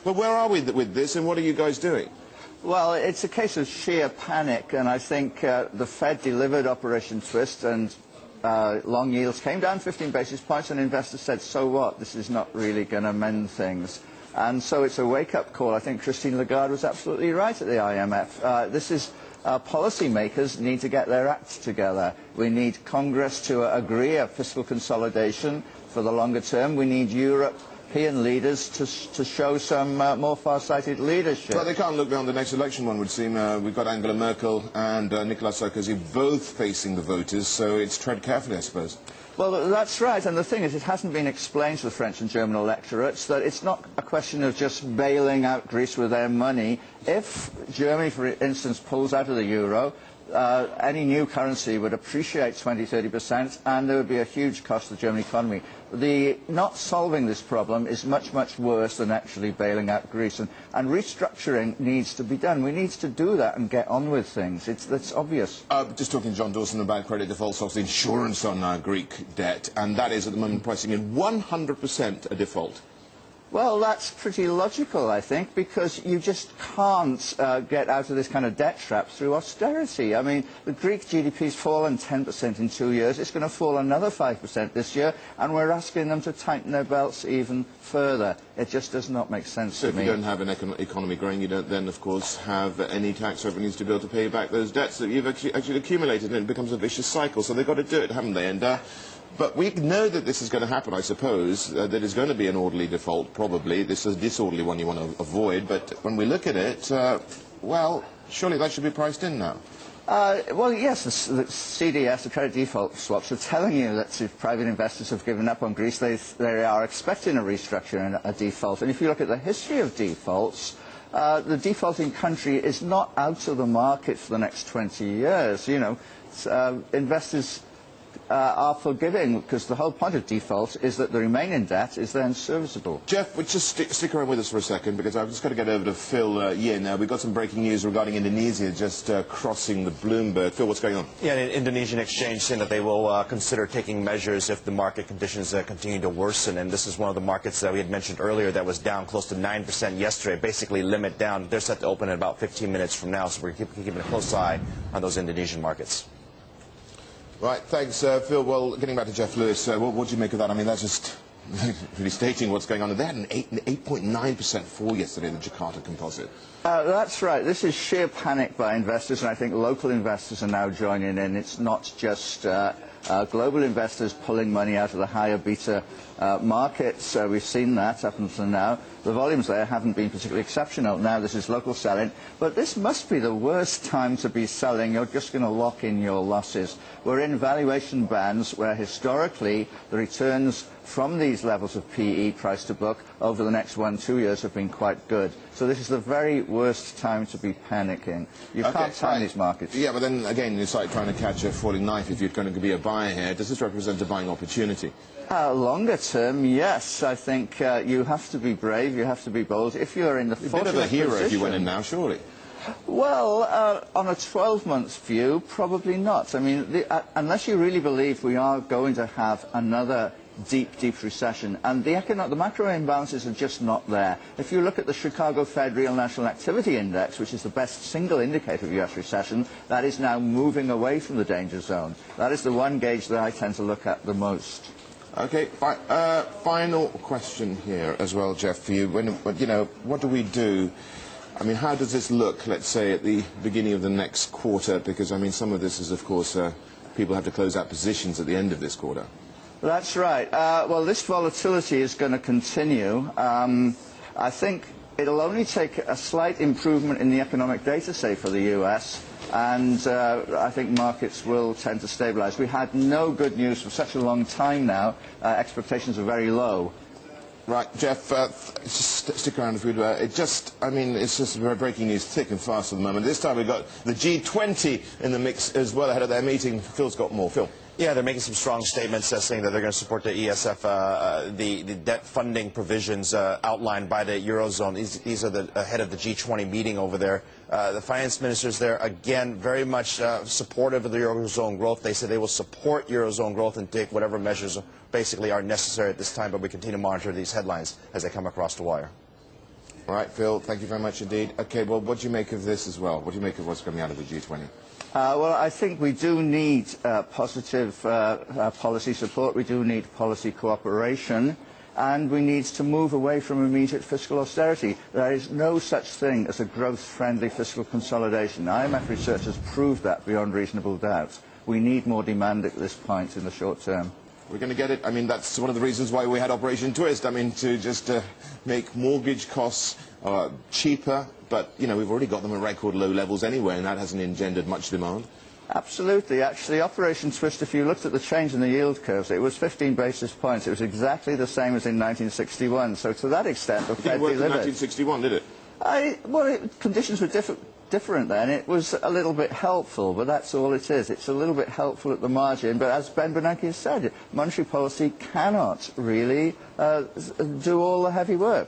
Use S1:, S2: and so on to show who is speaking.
S1: Well, where are we with this, and what are you guys doing?
S2: Well, it's a case of sheer panic, and I think the Fed delivered Operation Twist, and long yields came down 15 basis points, and investors said, so what? This is not really going to mend things. And so it's a wake-up call. I think Christine Lagarde was absolutely right at the IMF. This is policymakers need to get their acts together. We need Congress to agree a fiscal consolidation for the longer term. We need European leaders to show some more far-sighted leadership.
S1: Well, they can't look beyond the next election, one would seem. We've got Angela Merkel and Nicolas Sarkozy both facing the voters, so it's tread carefully, I suppose.
S2: Well, that's right, and the thing is, it hasn't been explained to the French and German electorates that it's not a question of just bailing out Greece with their money. If Germany, for instance, pulls out of the euro, any new currency would appreciate 20–30%, and there would be a huge cost to the German economy. Not solving this problem is much, much worse than actually bailing out Greece, and restructuring needs to be done. We need to do that and get on with things. That's obvious.
S1: Just talking to John Dawson about credit defaults, off the insurance on Greek debt, and that is at the moment pricing in 100% a default.
S2: Well, that's pretty logical, I think, because you just can't get out of this kind of debt trap through austerity. I mean, the Greek GDP's fallen 10% in 2 years. It's going to fall another 5% this year, and we're asking them to tighten their belts even further. It just does not make sense to me.
S1: So if you don't have an economy growing, you don't then, of course, have any tax revenues to be able to pay back those debts that you've actually accumulated, and it becomes a vicious cycle. So they've got to do it, haven't they? And but we know that this is going to happen, I suppose. That is going to be an orderly default, probably. This is a disorderly one you want to avoid. But when we look at it, well, surely that should be priced in now.
S2: Well, yes, the CDS, the credit default swaps, are telling you that if private investors have given up on Greece, they are expecting a restructure and a default. And if you look at the history of defaults, the defaulting country is not out of the market for the next 20 years. You know, investors are forgiving, because the whole point of default is that the remaining debt is then serviceable.
S1: Geoff, just stick around with us for a second, because I've just got to get over to Phil now. We've got some breaking news regarding Indonesia just crossing the Bloomberg. Phil, what's going on?
S3: Yeah, an Indonesian exchange saying that they will consider taking measures if the market conditions continue to worsen. And this is one of the markets that we had mentioned earlier that was down close to 9% yesterday, basically limit down. They're set to open in about 15 minutes from now, so we're keeping a close eye on those Indonesian markets.
S1: Right, thanks, Phil. Well, getting back to Geoff Lewis, what do you make of that? I mean, that's just really stating what's going on. They had an 8.9% fall yesterday in the Jakarta Composite.
S2: That's right. This is sheer panic by investors, and I think local investors are now joining in. It's not just global investors pulling money out of the higher beta markets. We've seen that up until now. The volumes there haven't been particularly exceptional. Now this is local selling. But this must be the worst time to be selling. You're just going to lock in your losses. We're in valuation bands where historically the returns from these levels of PE, price to book, over the next 1–2 years have been quite good. So this is the very worst time to be panicking. You can't time these markets.
S1: Yeah, but then again, it's like trying to catch a falling knife if you're going to be a buyer here. Does this represent a buying opportunity?
S2: Longer term, yes. I think you have to be brave, you have to be bold. If you're in the fortunate
S1: position... A bit of a hero
S2: position,
S1: if you went in now, surely.
S2: Well, on a 12-month view, probably not. I mean, unless you really believe we are going to have another deep recession, and the macro imbalances are just not there. If you look at the Chicago Fed Real National Activity Index, which is the best single indicator of US recession, that is now moving away from the danger zone. That is the one gauge that I tend to look at the most.
S1: Okay, final question here as well, Geoff, for you. What do we do? I mean, how does this look, let's say, at the beginning of the next quarter? Because, I mean, some of this is, of course, people have to close out positions at the end of this quarter.
S2: That's right. Well, this volatility is going to continue. I think it'll only take a slight improvement in the economic data, say, for the US, and I think markets will tend to stabilize. We had no good news for such a long time now. Expectations are very low.
S1: Right, Geoff, just stick around if you'd. It's just breaking news thick and fast at the moment. This time we've got the G20 in the mix as well ahead of their meeting. Phil's got more. Phil.
S3: Yeah, they're making some strong statements saying that they're going to support the ESF, the debt funding provisions outlined by the Eurozone. These are the ahead of the G20 meeting over there. The finance ministers there, again, very much supportive of the Eurozone growth. They said they will support Eurozone growth and take whatever measures basically are necessary at this time, but we continue to monitor these headlines as they come across the wire.
S1: All right, Phil, thank you very much indeed. Okay, well, what do you make of this as well? What do you make of what's coming out of the G20?
S2: Well, I think we do need positive policy support. We do need policy cooperation. And we need to move away from immediate fiscal austerity. There is no such thing as a growth-friendly fiscal consolidation. IMF research has proved that beyond reasonable doubt. We need more demand at this point in the short term.
S1: We're going to get it. I mean, that's one of the reasons why we had Operation Twist. I mean, to just make mortgage costs cheaper. But, you know, we've already got them at record low levels anyway, and that hasn't engendered much demand.
S2: Absolutely. Actually, Operation Twist, if you looked at the change in the yield curves, it was 15 basis points. It was exactly the same as in 1961. So to that extent, the Fed delivered.
S1: It worked in 1961, did it?
S2: Conditions were different then. It was a little bit helpful, but that's all it is. It's a little bit helpful at the margin. But as Ben Bernanke has said, monetary policy cannot really do all the heavy work.